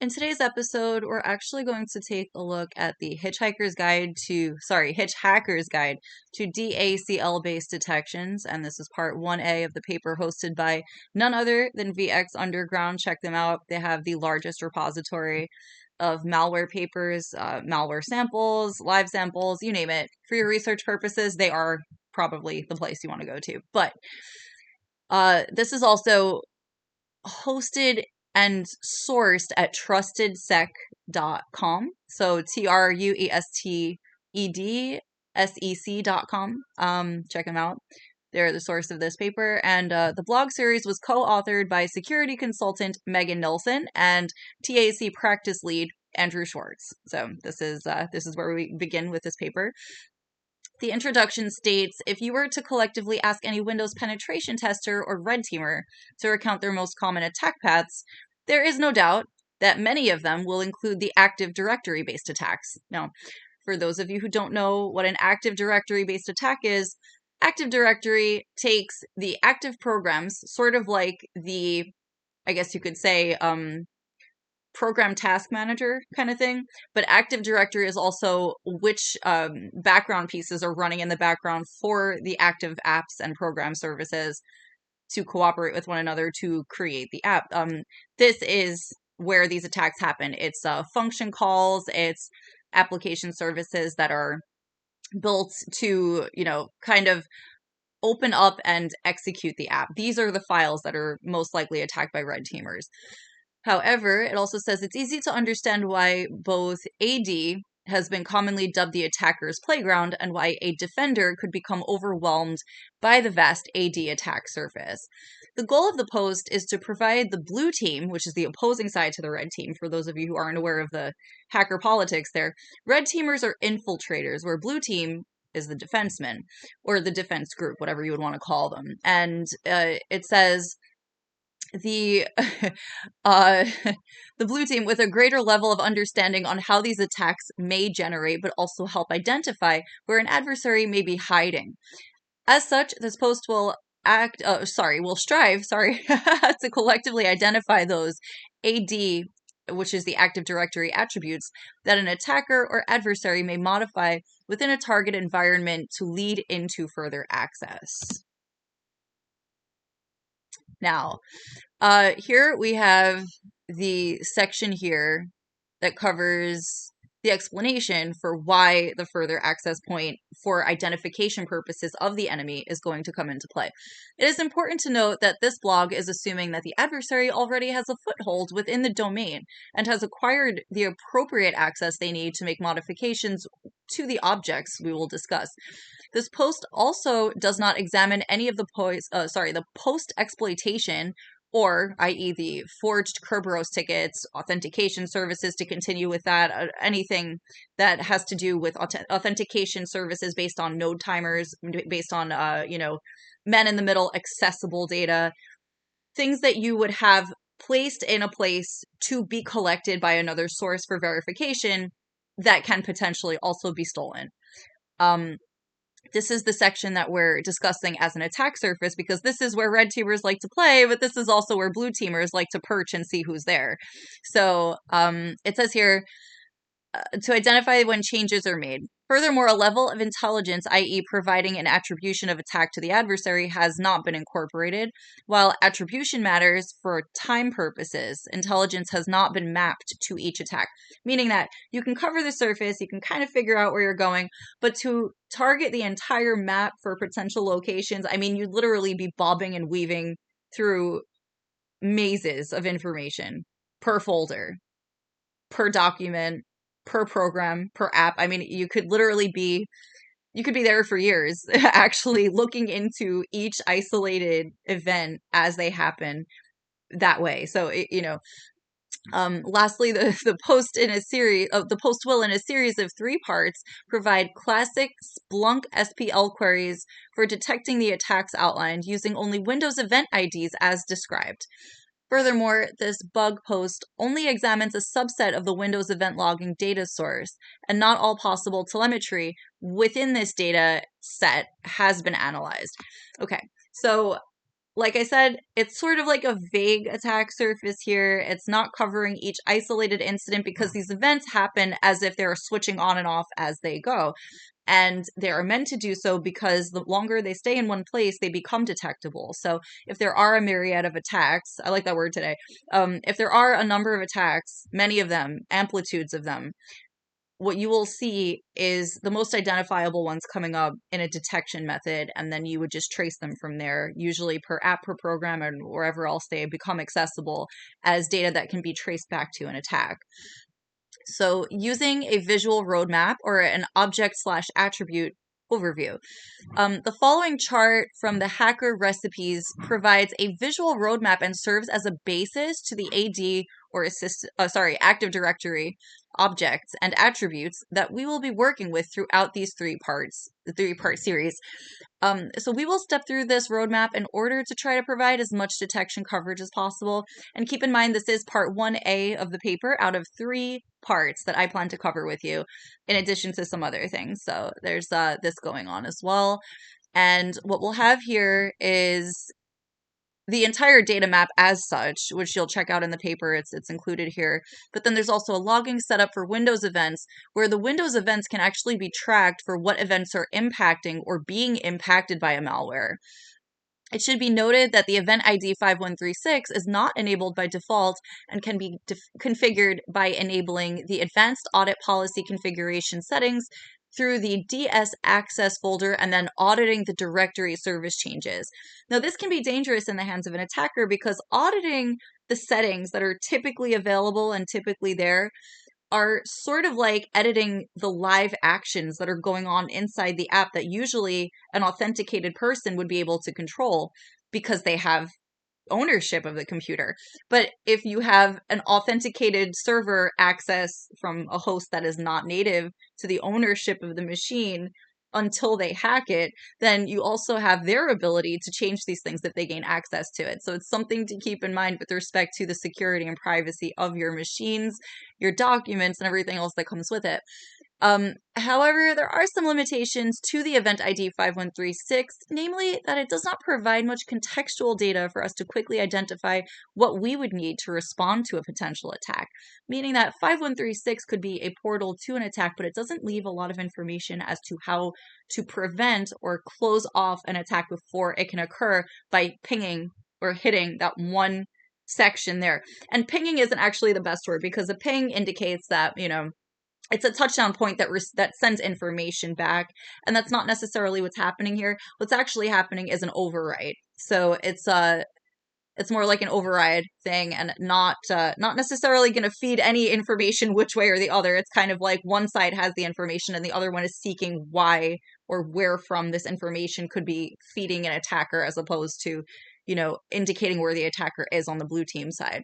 In today's episode, we're actually going to take a look at the Hitchhiker's Guide to, Hitchhacker's Guide to DACL-based detections, and this is part 1A of the paper hosted by none other than VX Underground. Check them out. They have the largest repository of malware papers, malware samples, live samples, you name it. For your research purposes, they are probably the place you want to go to. But this is also hosted and sourced at trustedsec.com. So trustedsec.com. Check them out. They're the source of this paper. And the blog series was co-authored by security consultant Megan Nelson and TAC practice lead Andrew Schwartz. So this is where we begin with this paper. The introduction states, if you were to collectively ask any Windows penetration tester or red teamer to recount their most common attack paths, there is no doubt that many of them will include the Active Directory-based attacks. Now, for those of you who don't know what an Active Directory-based attack is, Active Directory takes the active programs, sort of like the, I guess you could say, program task manager kind of thing, but Active Directory is also which background pieces are running in the background for the active apps and program services to cooperate with one another to create the app. This is where these attacks happen. It's function calls, it's application services that are built to, kind of open up and execute the app. These are the files that are most likely attacked by red teamers. However, it also says it's easy to understand why both AD has been commonly dubbed the attacker's playground and why a defender could become overwhelmed by the vast AD attack surface. The goal of the post is to provide the blue team, which is the opposing side to the red team, for those of you who aren't aware of the hacker politics there. Red teamers are infiltrators, where blue team is the defenseman, or the defense group, whatever you would want to call them. And it says the the blue team with a greater level of understanding on how these attacks may generate, but also help identify where an adversary may be hiding. As such, this post will strive to collectively identify those AD, which is the Active Directory attributes, that an attacker or adversary may modify within a target environment to lead into further access. Now, here we have the section here that covers the explanation for why the further access point for identification purposes of the enemy is going to come into play. It is important to note that this blog is assuming that the adversary already has a foothold within the domain and has acquired the appropriate access they need to make modifications to the objects we will discuss. This post also does not examine any of the post-exploitation, or i.e. the forged Kerberos tickets, authentication services to continue with that, anything that has to do with authentication services based on node timers, based on, man-in-the-middle accessible data, things that you would have placed in a place to be collected by another source for verification that can potentially also be stolen. This is the section that we're discussing as an attack surface because this is where red teamers like to play, but this is also where blue teamers like to perch and see who's there. So it says here, to identify when changes are made. Furthermore, a level of intelligence, i.e. providing an attribution of attack to the adversary, has not been incorporated. While attribution matters for time purposes, intelligence has not been mapped to each attack, meaning that you can cover the surface, you can kind of figure out where you're going, but to target the entire map for potential locations, I mean, you'd literally be bobbing and weaving through mazes of information per folder, per document, per program, per app. I mean, you could be there for years actually looking into each isolated event as they happen that way. So, lastly, the post will in a series of 3 parts provide classic Splunk SPL queries for detecting the attacks outlined using only Windows event IDs as described. Furthermore, this bug post only examines a subset of the Windows event logging data source, and not all possible telemetry within this data set has been analyzed. Okay, so like I said, it's sort of like a vague attack surface here. It's not covering each isolated incident because these events happen as if they're switching on and off as they go. And they are meant to do so because the longer they stay in one place, they become detectable. So if there are a myriad of attacks, I like that word today. If there are a number of attacks, many of them, amplitudes of them, what you will see is the most identifiable ones coming up in a detection method, and then you would just trace them from there, usually per app, per program, and wherever else they become accessible as data that can be traced back to an attack. So using a visual roadmap or an object/attribute overview. The following chart from the Hacker Recipes provides a visual roadmap and serves as a basis to the AD or Active Directory objects and attributes that we will be working with throughout these the 3-part series. So we will step through this roadmap in order to try to provide as much detection coverage as possible. And keep in mind, this is part 1A of the paper out of 3 parts that I plan to cover with you, in addition to some other things. So there's this going on as well. And what we'll have here is the entire data map as such, which you'll check out in the paper. It's included here. But then there's also a logging setup for Windows events, where the Windows events can actually be tracked for what events are impacting or being impacted by a malware. It should be noted that the event ID 5136 is not enabled by default and can be configured by enabling the Advanced Audit Policy Configuration settings through the DS Access folder and then auditing the directory service changes. Now, this can be dangerous in the hands of an attacker because auditing the settings that are typically available and typically there are sort of like editing the live actions that are going on inside the app that usually an authenticated person would be able to control because they have ownership of the computer. But if you have an authenticated server access from a host that is not native to the ownership of the machine until they hack it, then you also have their ability to change these things if they gain access to it. So it's something to keep in mind with respect to the security and privacy of your machines, your documents, and everything else that comes with it. However, there are some limitations to the event ID 5136, namely that it does not provide much contextual data for us to quickly identify what we would need to respond to a potential attack, meaning that 5136 could be a portal to an attack, but it doesn't leave a lot of information as to how to prevent or close off an attack before it can occur by pinging or hitting that one section there. And pinging isn't actually the best word because a ping indicates that, it's a touchdown point that sends information back, and that's not necessarily what's happening here. What's actually happening is an override. So it's more like an override thing, and not necessarily going to feed any information which way or the other. It's kind of like one side has the information and the other one is seeking why or where from this information could be feeding an attacker, as opposed to, indicating where the attacker is on the blue team side.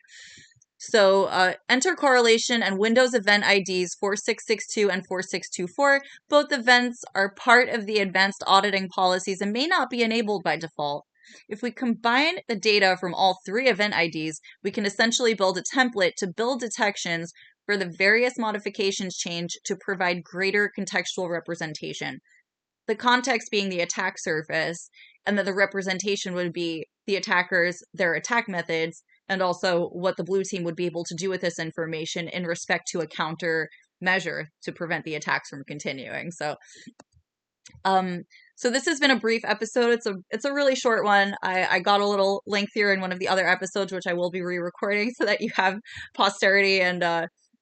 So enter correlation and Windows event IDs 4662 and 4624. Both events are part of the advanced auditing policies and may not be enabled by default. If we combine the data from all 3 event IDs, we can essentially build a template to build detections for the various modifications change to provide greater contextual representation. The context being the attack surface, and then the representation would be the attackers, their attack methods, and also what the blue team would be able to do with this information in respect to a counter measure to prevent the attacks from continuing. So this has been a brief episode. It's a really short one. I got a little lengthier in one of the other episodes, which I will be re-recording so that you have posterity and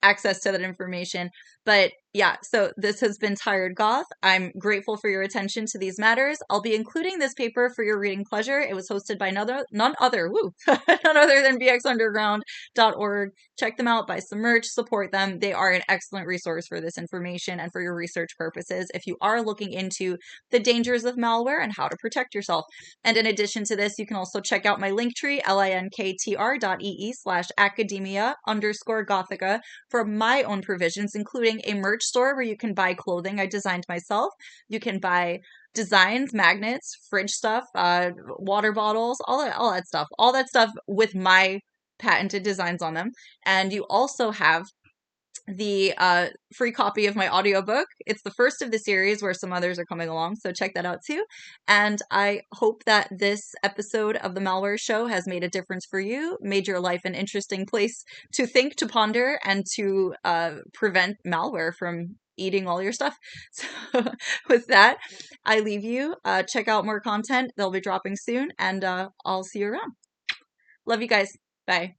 access to that information. But yeah, so this has been Tired Goth. I'm grateful for your attention to these matters. I'll be including this paper for your reading pleasure. It was hosted by none other than vxunderground.org. Check them out, buy some merch, support them. They are an excellent resource for this information and for your research purposes if you are looking into the dangers of malware and how to protect yourself. And in addition to this, you can also check out my linktree, linktr.ee/academia_gothica, for my own provisions, including a merch store where you can buy clothing I designed myself. You can buy designs, magnets, fridge stuff, water bottles, all that stuff with my patented designs on them. And you also have the free copy of my audiobook. It's the first of the series where some others are coming along, so check that out too. And I hope that this episode of the Malware Show has made a difference for you, made your life an interesting place to think, to ponder, and to prevent malware from eating all your stuff. So with that, I leave you. Check out more content. They'll be dropping soon, and I'll see you around. Love you guys. Bye.